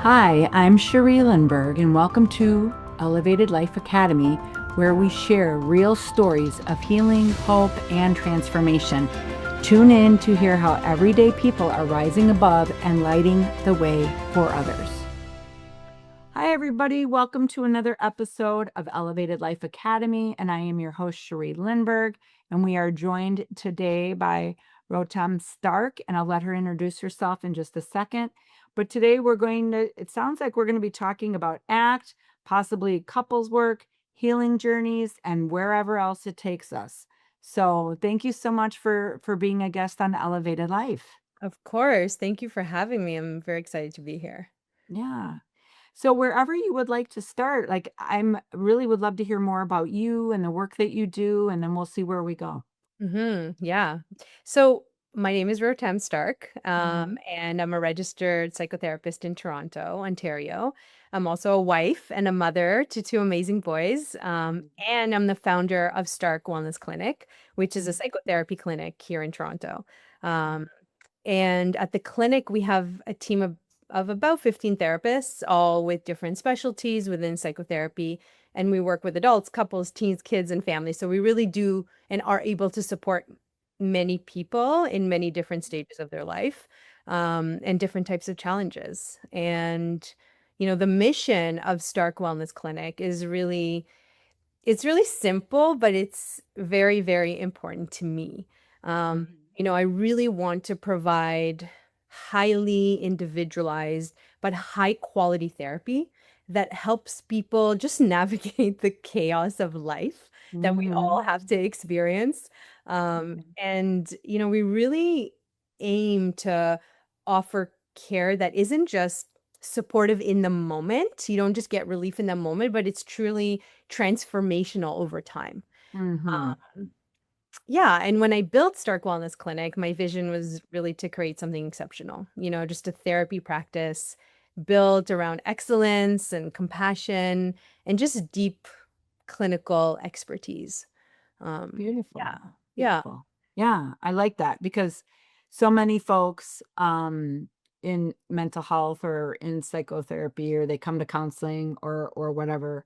Hi, I'm Cherie Lindbergh, and welcome to Elevated Life Academy, where we share real stories of healing, hope, and transformation. Tune in to hear how everyday people are rising above and lighting the way for others. Hi, everybody. Welcome to another episode of Elevated Life Academy, and I am your host, Cherie Lindbergh, and we are joined today by Rotem Stark, and I'll let her introduce herself in just a second. But today it sounds like we're going to be talking about ACT, possibly couples work, healing journeys, and wherever else it takes us. So thank you so much for being a guest on Elevated Life. Of course. Thank you for having me. I'm very excited to be here. Yeah. So wherever you would like to start, like I'm really would love to hear more about you and the work that you do, and then we'll see where we go. Yeah. So my name is Rotem Stark, Mhm. and I'm a registered psychotherapist in Toronto, Ontario. I'm also a wife and a mother to two amazing boys. And I'm the founder of Stark Wellness Clinic, which is a Mhm. psychotherapy clinic here in Toronto. Um, And at the clinic, we have a team of about 15 therapists, all with different specialties within psychotherapy. And we work with adults, couples, teens, kids, and families. So we really do and are able to support many people in many different stages of their life, and different types of challenges. And the mission of Stark Wellness Clinic is really simple, but it's very, very important to me. Mhm. I really want to provide highly individualized but high quality therapy that helps people just navigate the chaos of life that we all Mhm. have to experience. Mhm. We really aim to offer care that isn't just supportive in the moment. You don't just get relief in the moment, but it's truly transformational over time. Mhm. Um, yeah, and when I built Stark Wellness Clinic, my vision was really to create something exceptional, just a therapy practice built around excellence and compassion and just deep clinical expertise. Beautiful. Yeah. Yeah. Beautiful. Yeah, I like that because so many folks in mental health or in psychotherapy or they come to counseling or whatever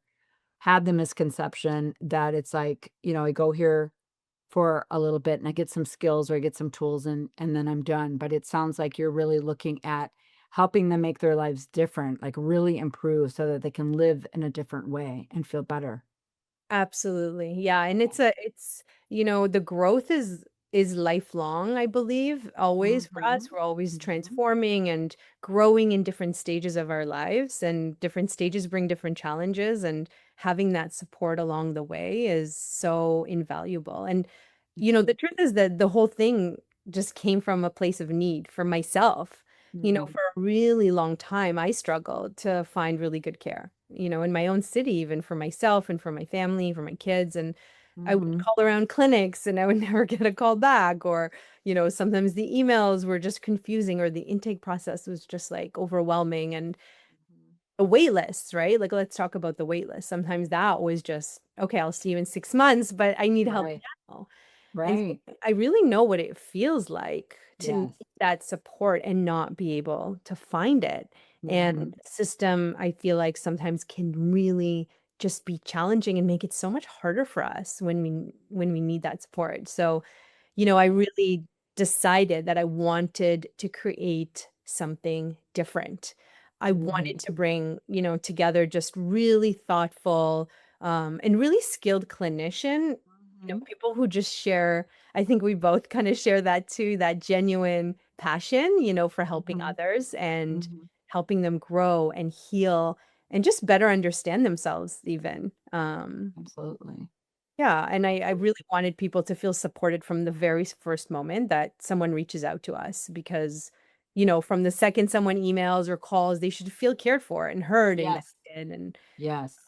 had the misconception that it's like, I go here for a little bit and I get some skills or I get some tools and then I'm done. But it sounds like you're really looking at helping them make their lives different, like really improve so that they can live in a different way and feel better. Absolutely. Yeah, and the growth is lifelong, I believe, always for Mhm. us. We're always Mhm. transforming and growing in different stages of our lives, and different stages bring different challenges, and having that support along the way is so invaluable. And the truth is that the whole thing just came from a place of need for myself. Mhm. For a really long time, I struggled to find really good care, in my own city, even for myself and for my family, for my kids. And I would Mhm. call around clinics and I would never get a call back. Or, sometimes the emails were just confusing or the intake process was just like overwhelming. And the wait lists, right? Like, let's talk about the wait list. Sometimes that was just, okay, I'll see you in 6 months, but I need help Right. now. And so Right. I really know what it feels like to need Yes. that support and not be able to find it. And Mhm. the system, I feel like sometimes can really just be challenging and make it so much harder for us when we need that support. So, I really decided that I wanted to create something different. I wanted Mhm. to bring, together just really thoughtful, and really skilled clinician, Mhm. people who just share, I think we both kind of share that too, that genuine passion, for helping Mhm. others and Mhm. helping them grow and heal and just better understand themselves even. Absolutely. Yeah, and I really wanted people to feel supported from the very first moment that someone reaches out to us because, from the second someone emails or calls, they should feel cared for and heard and Yes. connected. And Yes.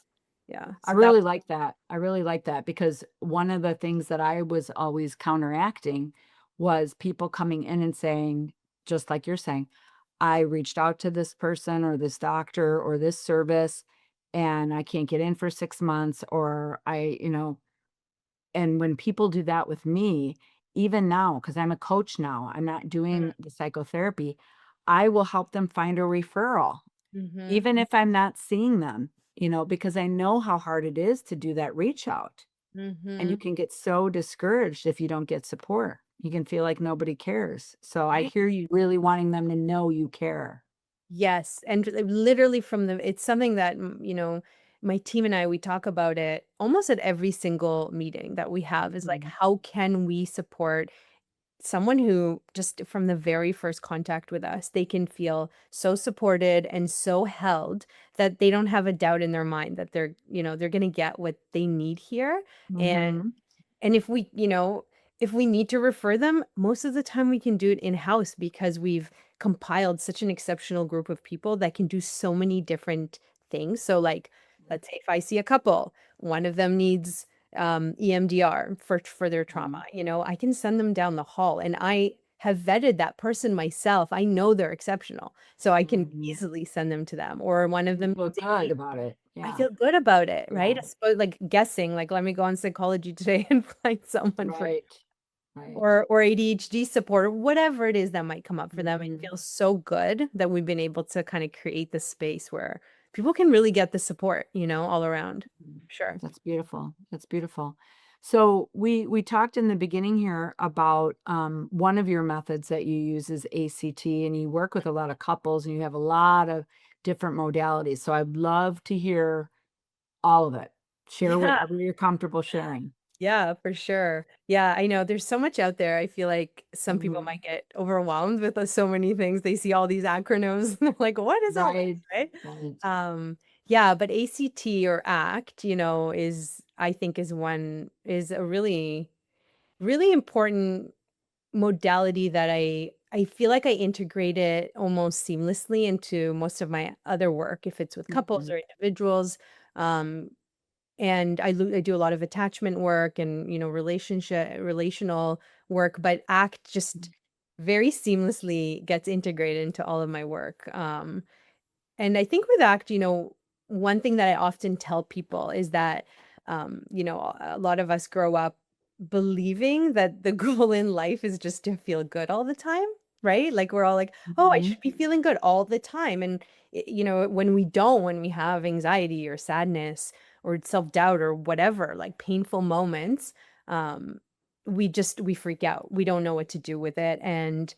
yeah, I so that really like that. I really like that because one of the things that I was always counteracting was people coming in and saying, just like you're saying, I reached out to this person or this doctor or this service and I can't get in for 6 months or and when people do that with me, even now, because I'm a coach now, I'm not doing the psychotherapy, I will help them find a referral. Mhm. even if I'm not seeing them, because I know how hard it is to do that reach out. And you Mhm. can get so discouraged if you don't get support. You can feel like nobody cares. So I Right. hear you really wanting them to know you care. Yes, and literally from the it's something that, my team and I, we talk about it almost at every single meeting that we have is like, Mhm. how can we support someone who just from the very first contact with us, they can feel so supported and so held that they don't have a doubt in their mind that they're going to get what they need here. And Mhm. if if we need to refer them, most of the time we can do it in-house because we've compiled such an exceptional group of people that can do so many different things. So like, let's say if I see a couple, one of them needs EMDR for their trauma, Mhm. I can send them down the hall and I have vetted that person myself. I know they're exceptional. So I can Mhm. easily send them to them. Or one of You them feel good about it. I Yeah. feel good about it, right? Yeah. I suppose like guessing, like let me go on Psychology Today and find someone for Right. Right. or ADHD support or whatever it is that might come up for them. It Mhm. feels so good that we've been able to kind of create this space where people can really get the support, all around. Mhm. Sure. That's beautiful. That's beautiful. So we talked in the beginning here about one of your methods that you use is ACT, and you work with a lot of couples, and you have a lot of different modalities. So I'd love to hear all of it. Share Yeah. whatever you're comfortable sharing. Yeah, for sure. Yeah, I know there's so much out there. I feel like some people Mhm. might get overwhelmed with so many things. They see all these acronyms and they're like, what is all Right. this, right? Right. Um, yeah, but ACT or ACT, is I think is a really, really important modality that I feel like I integrate it almost seamlessly into most of my other work, if it's with couples Mhm. or individuals. Um, and I do a lot of attachment work and, relational work, but ACT just very seamlessly gets integrated into all of my work. And I think with ACT, one thing that I often tell people is that, a lot of us grow up believing that the goal in life is just to feel good all the time, right? Like we're all like, oh, I Mhm. should be feeling good all the time. And, when we don't, when we have anxiety or sadness or self-doubt or whatever, like painful moments, um, we freak out. We don't know what to do with it. And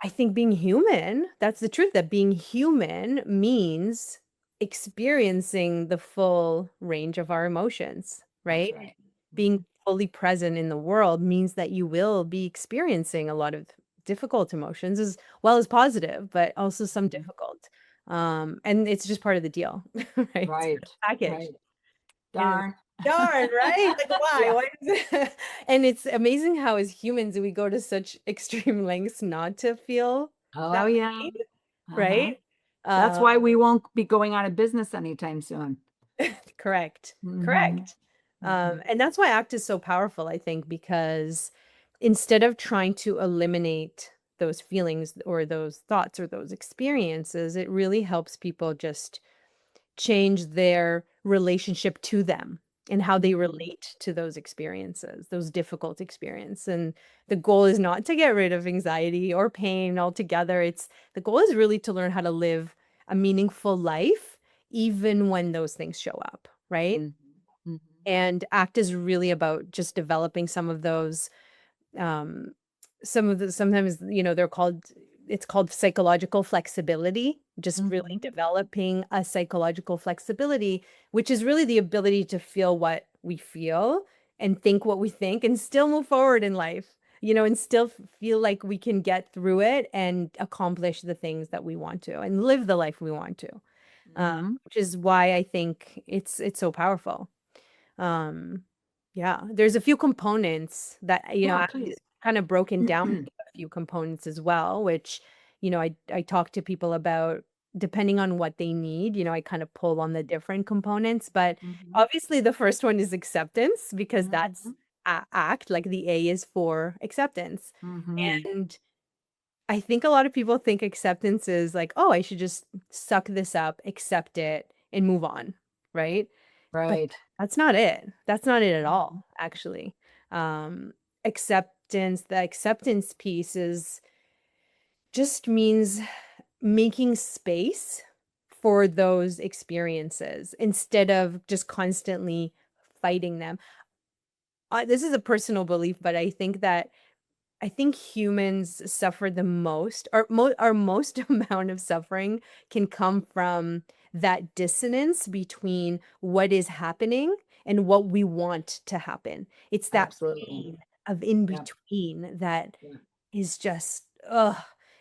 I think being human, that's the truth, that being human means experiencing the full range of our emotions, That's right? right. Being Mhm. fully present in the world means that you will be experiencing a lot of difficult emotions as well as positive, but also some Mhm. difficult. And it's just part of the deal, right? It's part of Right. the package. Right. And Darn. darn, right? Like, why? Yeah. Why is it? And it's amazing how as humans we go to such extreme lengths not to feel Oh, that yeah. pain, Uh-huh. right? That's Um, why we won't be going out of business anytime soon. correct. Mhm. Correct. Mhm. And that's why ACT is so powerful, I think, because instead of trying to eliminate those feelings or those thoughts or those experiences, it really helps people just change their relationship to them and how they Mhm. relate to those experiences, those difficult experiences. And the goal is not to get rid of anxiety or pain altogether. It's the goal is really to learn how to live a meaningful life, even when those things show up, right? Mhm. Mhm. And ACT is really about just developing um some of the sometimes it's called psychological flexibility, just really Mhm. developing a psychological flexibility, which is really the ability to feel what we feel and think what we think and still move forward in life, and still feel like we can get through it and accomplish the things that we want to and live the life we want to, Mhm. which is why I think it's so powerful. um, yeah, there's a few components that, Yeah, I please. kind of broken down a few components as well, which, I talk to people about depending on what they need. I kind of pull on the different components, but Mhm. obviously the first one is acceptance because that's Mhm. ACT, like the A is for acceptance. Mhm. And I think a lot of people think acceptance is like, oh, I should just suck this up, accept it, and move on, right? But Right. that's not it. That's not it at Mhm. all, actually. Um, the acceptance piece is just means making space. for those experiences instead of just constantly fighting them. This is a personal belief, but I think humans suffer the most, or our most amount of suffering can come from that dissonance between what is happening and what we want to happen. It's that Absolutely. pain of in Yeah. between that Yeah. is just, ugh,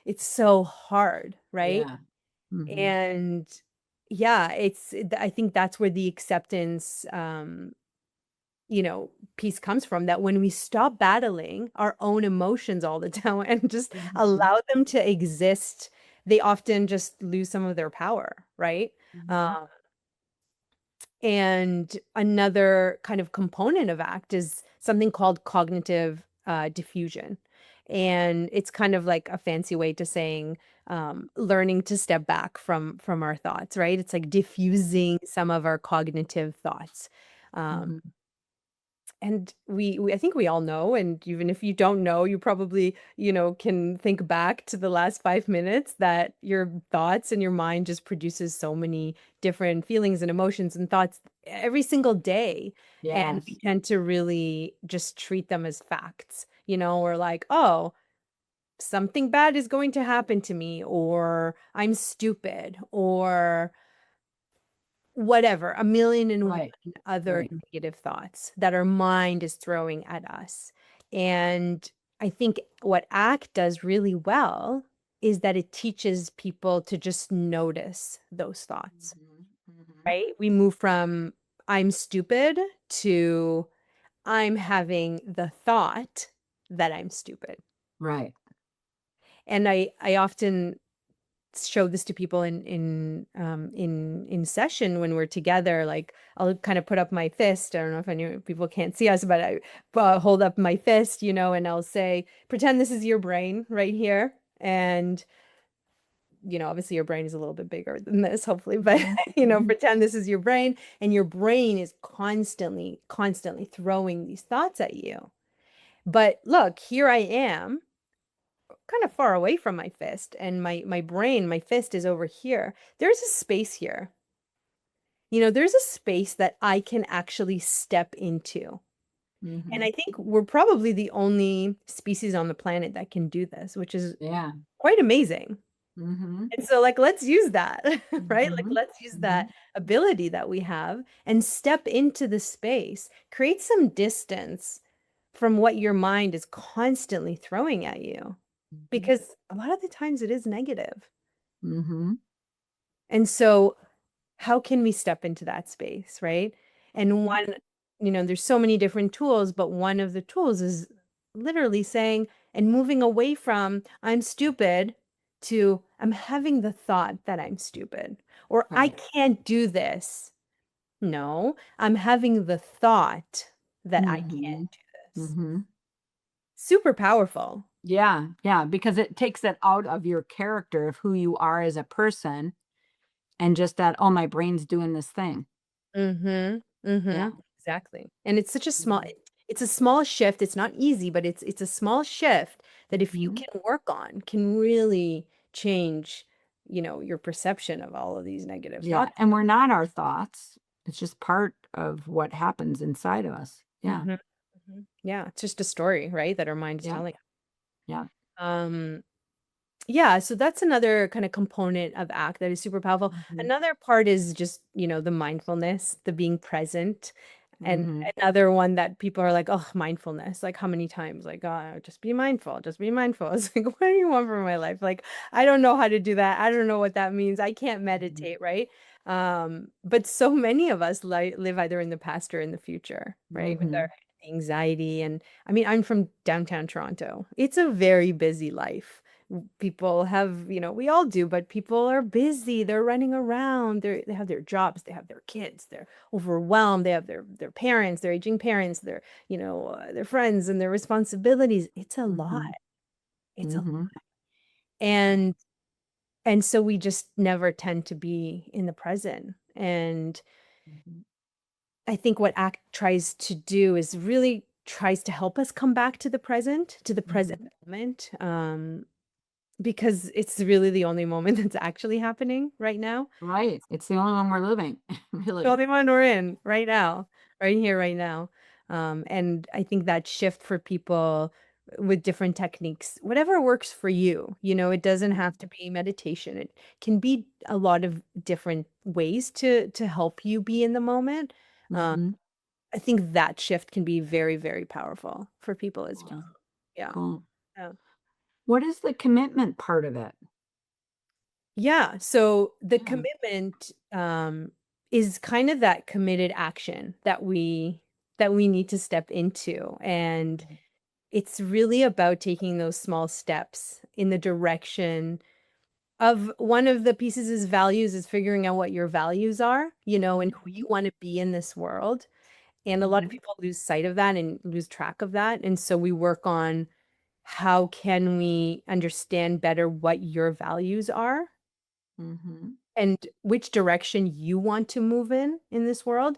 it's so hard, right? Yeah. Hmm. And yeah, I think that's where the acceptance, piece comes from, that when we stop battling our own emotions all the time and just Hmm. allow them to exist, they often just lose some of their power, right? Hmm. Um, and another kind of component of ACT is something called cognitive diffusion. And it's kind of like a fancy way to saying learning to step back from our thoughts, right? It's like diffusing some of our cognitive thoughts. Um, Hmm. and we I think we all know, and even if you don't know, you probably, can think back to the last 5 minutes that your thoughts and your mind just produces so many different feelings and emotions and thoughts every single day. And we Yes. tend to really just treat them as facts. We're like, oh, something bad is going to happen to me, or I'm stupid, or whatever, a million and one Right. other Right. negative thoughts that our mind is throwing at us. And I think what ACT does really well is that it teaches people to just notice those thoughts, Hmm. Hmm. right? We move from I'm stupid to I'm having the thought that I'm stupid. Right. And I often show this to people in session when we're together. Like, I'll kind of put up my fist. I don't know if any people can't see us, but I hold up my fist, and I'll say, pretend this is your brain right here. And obviously your brain is a little bit bigger than this, hopefully, but Hmm. Hmm. pretend this is your brain, and your brain is constantly throwing these thoughts at you. But look, here I am, kind of far away from my fist, and my fist is over here. There's a space here. There's a space that I can actually step into. And Hmm. I think we're probably the only species on the planet that can do this, which is Yeah. quite amazing. Hmm. And so, like, let's use that, right? Like, Hmm. let's use Hmm. that ability that we have and step into the space, create some distance from what your mind is constantly throwing at you, because a lot of the times it is negative. Hmm. And so, how can we step into that space, right? And Hmm. there's so many different tools, but one of the tools is literally saying and moving away from I'm stupid to I'm having the thought that I'm stupid, or I Right. can't do this. No, I'm having the thought that I Hmm. can't do this. Hmm. Super powerful. Yeah. Yeah. Because it takes it out of your character of who you are as a person and just that, oh, my brain's doing this thing. Mhm. Yeah. Mhm. Exactly. And it's such a small Hmm. it's a small shift. It's not easy, but it's a small shift that if you Hmm. can work on, can really change, your perception of all of these negative Yeah. thoughts. And we're not our thoughts. It's just part of what happens inside of us. Yeah. Mhm. Mhm. Yeah, it's just a story, right, that our mind is Yeah. telling. Yeah. Um Yeah, so that's another kind of component of ACT that is super powerful. Hmm. Another part is just, the mindfulness, the being present. And Hmm. another one that people are like, oh, mindfulness. Like, how many times? Like, oh, just be mindful, just be mindful. It's like, what do you want from my life? Like, I don't know how to do that. I don't know what that means. I can't Hmm. meditate, right? But so many of us live either in the past or in the future, right? With our Hmm. anxiety. And I mean, I'm from downtown Toronto. It's a very busy life. People have, we all do, but people are busy. They're running around. They have their jobs. They have their kids. They're overwhelmed. They have their parents, their aging parents, their friends and their responsibilities. It's a lot. Hmm. It's a lot. Hmm. And so we just never tend to be in the present. And Hmm. I think what ACT tries to do is really tries to help us come back to the present Hmm. moment. because it's really the only moment that's actually happening right now. Right. It's the only one we're living, The really. only one we're in right now, right here, right now. And I think that shift for people with different techniques, whatever works for you, it doesn't have to be meditation. It can be a lot of different ways to help you be in the moment. Um, Mhm. I think that shift can be very, very powerful for people as well. Cool. Yeah. Cool. Yeah. What is the commitment part of it? Yeah, so the Yeah. commitment, is kind of that committed action that we need to step into, and Mhm. it's really about taking those small steps in the direction of one of the pieces is values is figuring out what your values are, and who Mhm. you wanna be in this world, and a lot of Mhm. people lose sight of that and lose track of that, and so we work on how can we understand better what your values are Mhm. and which direction you want to move in this world.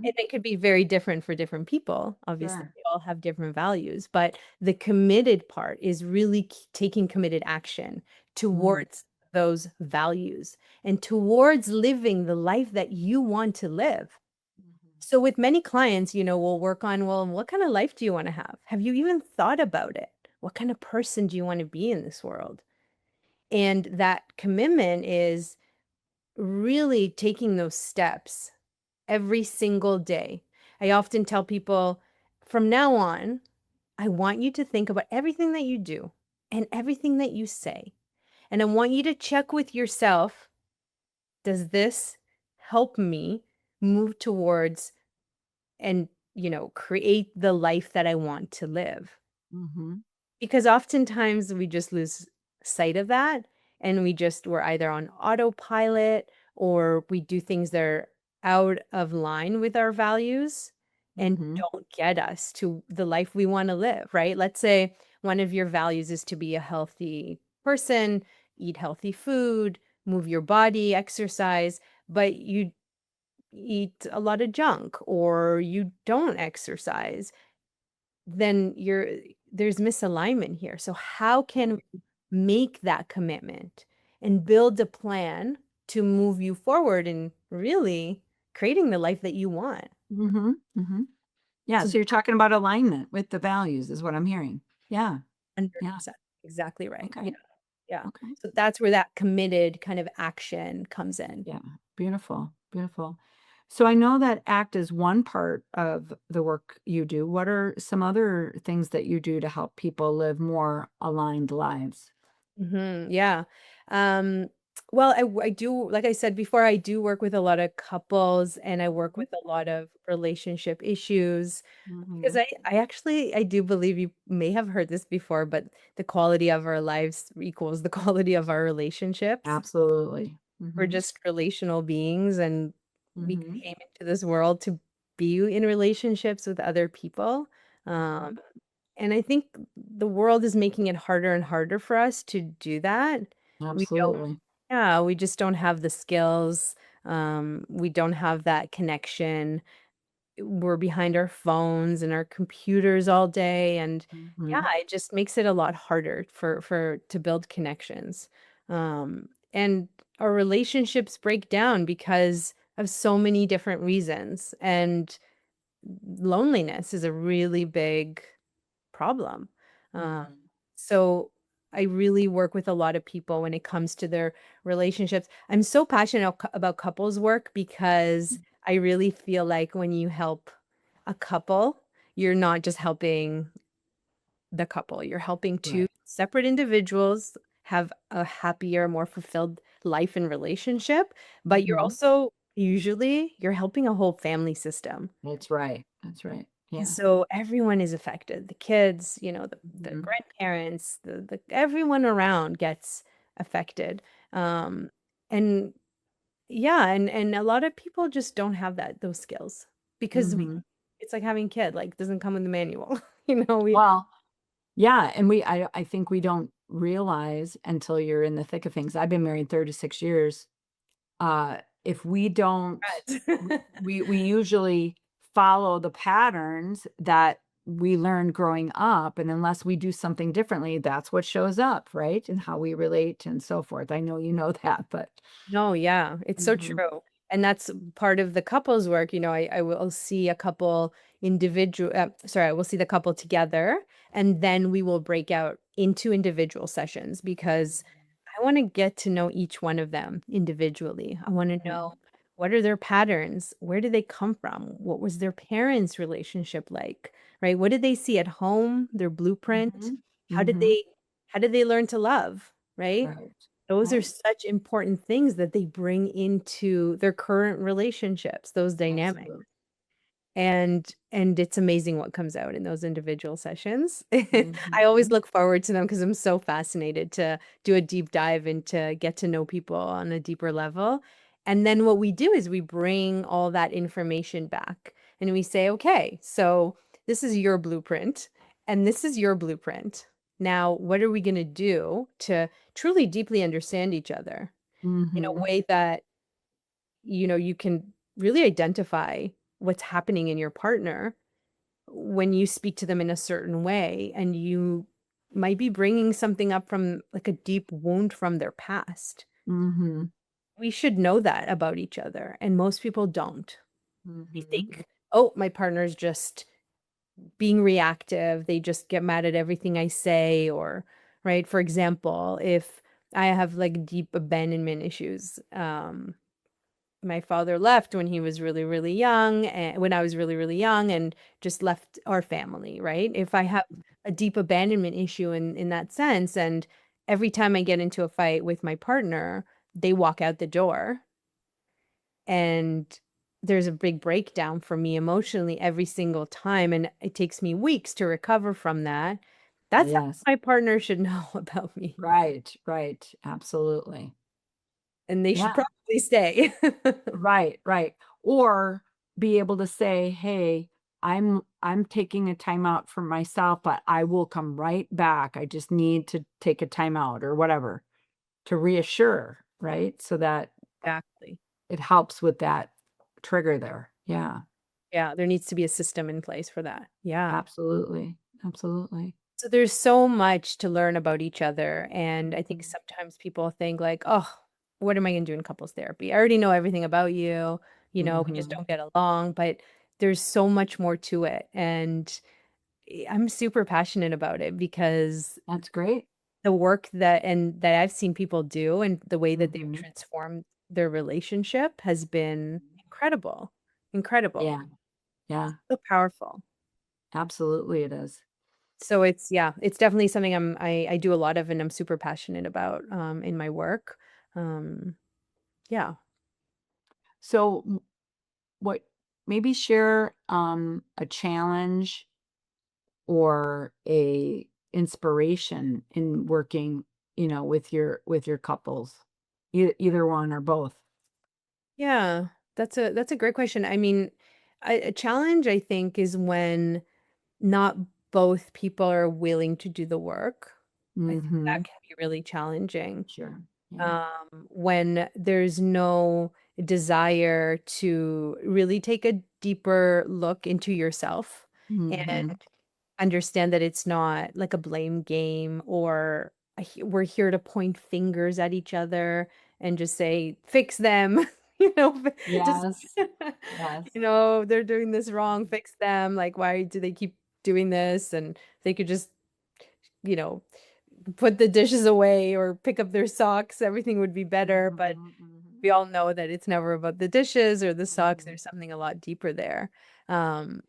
And Mhm. it could be very different for different people. Obviously, Sure. we all have different values, but the committed part is really taking committed action Mm. towards those values and towards living the life that you want to live. Mhm. So with many clients, we'll work on, well, what kind of life do you want to have? Have you even thought about it? What kind of person do you want to be in this world? And that commitment is really taking those steps every single day. I often tell people from now on, I want you to think about everything that you do and everything that you say. And I want you to check with yourself, does this help me move towards and, create the life that I want to live? Mhm. Because oftentimes we just lose sight of that and we're either on autopilot or we do things that are out of line with our values and Mhm. don't get us to the life we want to live, right? Let's say one of your values is to be a healthy person, eat healthy food, move your body, exercise, but you eat a lot of junk or you don't exercise, then there's misalignment here. So how can Right. we make that commitment and build a plan to move you forward and really creating the life that you want? Mhm. Mhm. Yeah, So so you're talking about alignment with the values is what I'm hearing. Yeah. Yeah. 100%. Exactly right. Yeah. Okay. Yeah. Okay. So that's where that committed kind of action comes in. Yeah. Beautiful. Beautiful. So I know that ACT is one part of the work you do. What are some other things that you do to help people live more aligned lives? Yeah. Um, well, I do, like I said before, I do work with a lot of couples and I work Mhm. with a lot of relationship issues. Because Mhm. I actually I do believe you may have heard this before, but the quality of our lives equals the quality of our relationships. Absolutely. We're Mhm. just relational beings, and we Mhm. came into this world to be in relationships with other people. Um, Mhm. and I think the world is making it harder and harder for us to do that. We don't, Absolutely. yeah, we just don't have the skills. We don't have that connection. We're behind our phones and our computers all day, and yeah, Mhm. it just makes it a lot harder for to build connections. And our relationships break down because of so many different reasons, and loneliness is a really big problem. Um, Mhm. so I really work with a lot of people when it comes to their relationships. I'm so passionate about couples work because I really feel like when you help a couple, you're not just helping the couple, you're helping two Right. separate individuals have a happier, more fulfilled life and relationship, but you're Mhm. also usually you're helping a whole family system. That's right. That's right. And Yeah. so everyone is affected. The kids, the Mhm. grandparents, the everyone around gets affected. Um, and yeah, and a lot of people just don't have those skills because Mhm. it's like having kid, like doesn't come with the manual. We Well, yeah, and I think we don't realize until you're in the thick of things. I've been married 36 years. If we don't Right. we usually follow the patterns that we learned growing up, and unless we do something differently, that's what shows up, right? And how we relate and so forth. I know you know that, but No, yeah, it's so mhm, true. And that's part of the couples work. I will see a couple I will see the couple together, and then we will break out into individual sessions because I want to get to know each one of them individually. I want to right. know, what are their patterns? Where do they come from? What was their parents' relationship like? Right? What did they see at home? Their blueprint? Mhm, How did mhm, they how did they learn to love? Right? right, Those are right, such important things that they bring into their current relationships, those dynamics. absolutely. And it's amazing what comes out in those individual sessions. I always Mhm, look forward to them because I'm so fascinated to do a deep dive and to get to know people on a deeper level. And then what we do is we bring all that information back and we say, okay, so this is your blueprint and this is your blueprint. Now, what are we going to do to truly deeply understand each other in a mhm, way that you can really identify what's happening in your partner when you speak to them in a certain way, and you might be bringing something up from like a deep wound from their past. mhm, We should know that about each other, and most people don't. They mhm, think, oh, my partner's just being reactive. They just get mad at everything I say, or, right? For example, if I have like deep abandonment issues, my father left when he was really, really young, and when I was really, really young, and just left our family, right? If I have a deep abandonment issue in that sense, and every time I get into a fight with my partner, they walk out the door, and there's a big breakdown for me emotionally every single time, and it takes me weeks to recover from that. That's something yes, my partner should know about me, right, right, absolutely. and they should Yeah, probably stay. right, right. Or be able to say, "Hey, I'm taking a time out for myself, but I will come right back. I just need to take a time out," or whatever, to reassure, right? So that Exactly. it helps with that trigger there. Yeah, Yeah, there needs to be a system in place for that. Yeah. absolutely, absolutely. So there's so much to learn about each other. And I think Mhm, sometimes people think like, oh, what am I going to do in couples therapy? I already know everything about you. We just mhm. don't get along. But there's so much more to it. And I'm super passionate about it because That's great. the work that I've seen people do and the way that they've Mhm. transformed their relationship has been incredible. Incredible. Yeah, yeah, So powerful. absolutely it is. So it's definitely something I do a lot of and I'm super passionate about in my work. Um, yeah. So, what maybe share, a challenge or a inspiration in working, with your couples, either one or both. Yeah. That's a great question. I mean, a challenge I think is when not both people are willing to do the work. I think that Mhm. can be really challenging. Sure. Yeah. When there's no desire to really take a deeper look into yourself and Mhm. understand that it's not like a blame game or we're here to point fingers at each other and just say, fix them, just, Yes. Yes. they're doing this wrong, fix them. Like, why do they keep doing this? And they could just, you know, put the dishes away or pick up their socks, everything would be better. But Mhm. Mhm. we all know that it's never about the dishes or the socks. Mhm. There's something a lot deeper there. Um,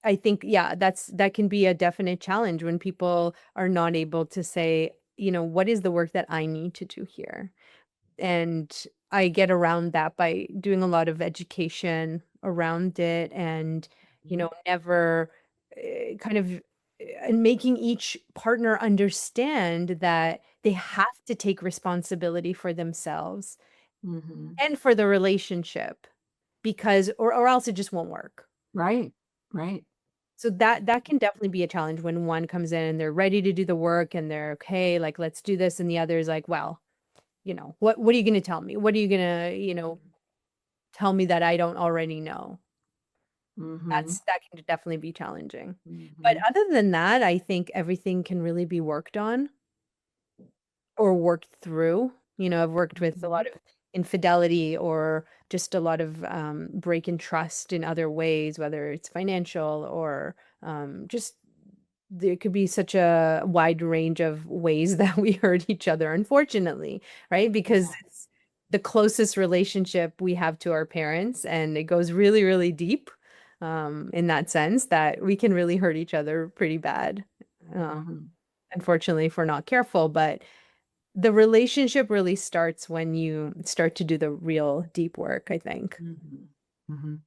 I think, yeah, that can be a definite challenge when people are not able to say, what is the work that I need to do here? And I get around that by doing a lot of education around it and, Mhm. never kind of and making each partner understand that they have to take responsibility for themselves Mhm. and for the relationship because or else it just won't work. Right. Right. So that can definitely be a challenge when one comes in and they're ready to do the work and they're okay, like let's do this, and the other is like, well, what are you going to tell me? What are you going to, tell me that I don't already know? Mhm. That can definitely be challenging. But Mhm. other than that, I think everything can really be worked on or worked through. You know, I've worked with a lot Mhm. of infidelity or just a lot of break in trust in other ways, whether it's financial or just there could be such a wide range of ways that we hurt each other, unfortunately, right? Because Yeah. it's the closest relationship we have to our parents, and it goes really, really deep in that sense that we can really hurt each other pretty bad, Mhm. unfortunately, if we're not careful. But the relationship really starts when you start to do the real deep work, I think. Mhm. Mhm.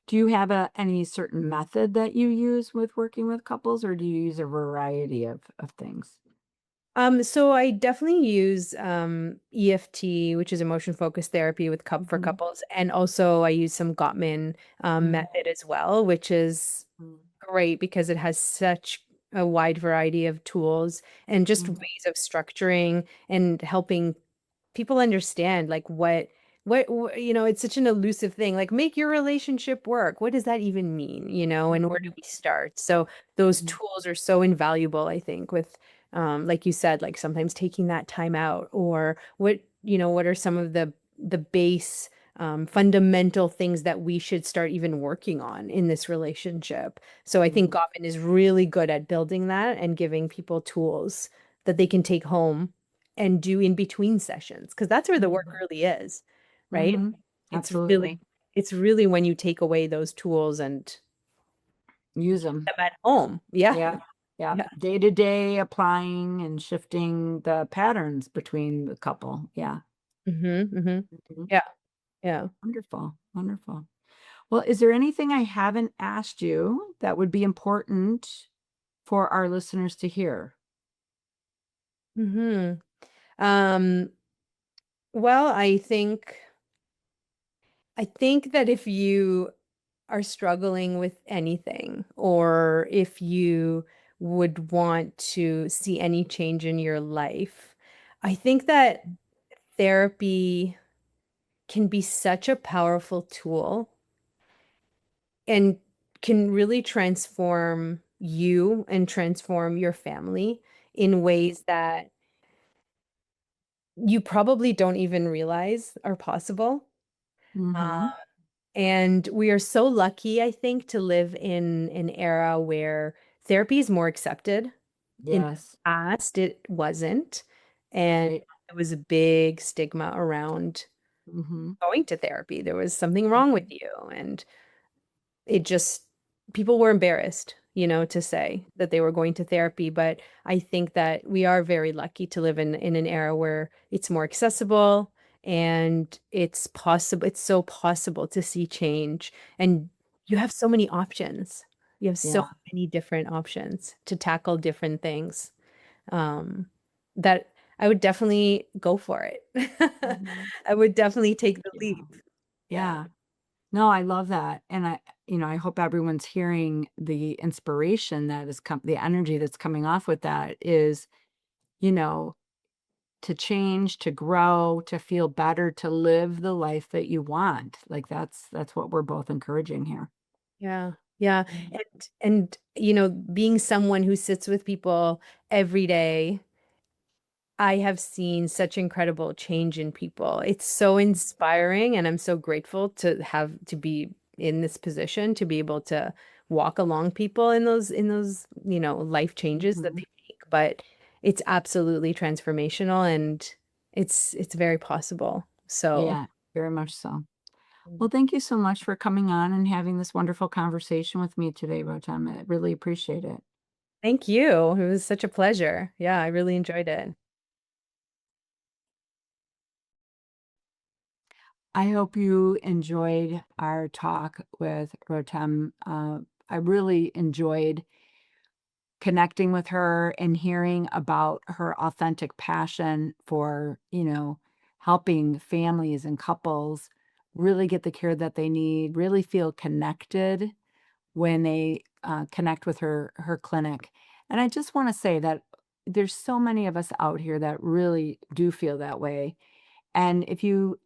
Do you have any certain method that you use with working with couples, or do you use a variety of things? So I definitely use EFT, which is emotion focused therapy with for Mhm. couples, and also I use some Gottman Mhm. method as well, which is Mhm. great because it has such a wide variety of tools and just Mhm. ways of structuring and helping people understand like you know, it's such an elusive thing, like make your relationship work, what does that even mean, you know, and where do Mhm. we start? So those Mhm. tools are so invaluable, I think, with like you said, like sometimes taking that time out, or what, you know, what are some of the base fundamental things that we should start even working on in this relationship. So I think Mhm. Goffin is really good at building that and giving people tools that they can take home and do in between sessions, because that's where the work Mhm. really is, right? Mhm. It's really Absolutely. it's really when you take away those tools and Use use them. them at home. Yeah. Yeah. Yeah. Yeah. Day to day applying and shifting the patterns between the couple. Yeah. Mhm. Mhm. Yeah. Yeah. Wonderful. Wonderful. Well, is there anything I haven't asked you that would be important for our listeners to hear? Mhm. Um, well, I think that if you are struggling with anything, or if you would want to see any change in your life, I think that therapy can be such a powerful tool and can really transform you and transform your family in ways that you probably don't even realize are possible. Mhm. And we are so lucky, I think, to live in an era where therapy is more accepted. In the Yes. past, it wasn't. And Right. there was a big stigma around Mhm. going to therapy. There was something wrong with Mhm. you. And it just, people were embarrassed, you know, to say that they were going to therapy. But I think that we are very lucky to live in an era where it's more accessible, and it's so possible to see change, and you have so many options. You have so Yeah. many different options to tackle different things, um, that I would definitely go for it. Mhm. I would definitely take the Yeah. leap. Yeah. Yeah. No, I love that. And I hope everyone's hearing the inspiration that is the energy that's coming off with that is, you know, to change, to grow, to feel better, to live the life that you want. Like that's what we're both encouraging here. Yeah. Yeah. Mhm. And you know, being someone who sits with people every day, I have seen such incredible change in people. It's so inspiring, and I'm so grateful to be in this position, to be able to walk along people in those, you know, life changes that Mhm. they make. But it's absolutely transformational, and it's very possible. So Yeah, very much so. Well, thank you so much for coming on and having this wonderful conversation with me today, Rotem. I really appreciate it. thank you. It was such a pleasure. Yeah, I really enjoyed it. I hope you enjoyed our talk with Rotem. I really enjoyed connecting with her and hearing about her authentic passion for, helping families and couples really get the care that they need, really feel connected when they connect with her clinic. And I just want to say that there's so many of us out here that really do feel that way. And if you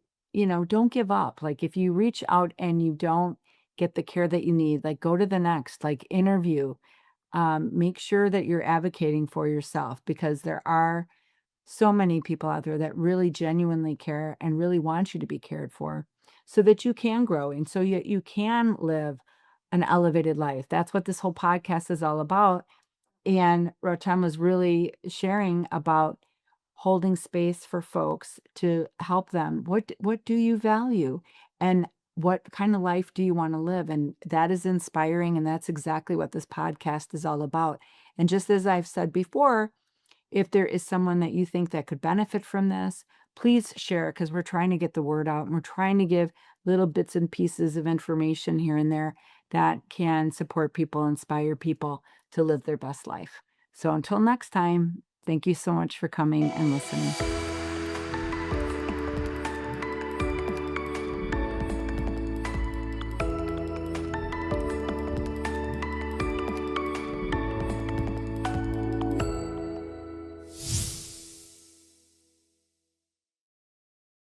don't give up. Like if you reach out and you don't get the care that you need. Like, go to the next, like, interview. Make sure that you're advocating for yourself, because there are so many people out there that really genuinely care and really want you to be cared for, so that you can grow and so you can live an elevated life. That's what this whole podcast is all about. And Rotem was really sharing about holding space for folks to help them. What do you value? And what kind of life do you want to live? And that is inspiring. And that's exactly what this podcast is all about. And just as I've said before, if there is someone that you think that could benefit from this, please share it, because we're trying to get the word out and we're trying to give little bits and pieces of information here and there that can support people, inspire people to live their best life. So until next time, thank you so much for coming and listening.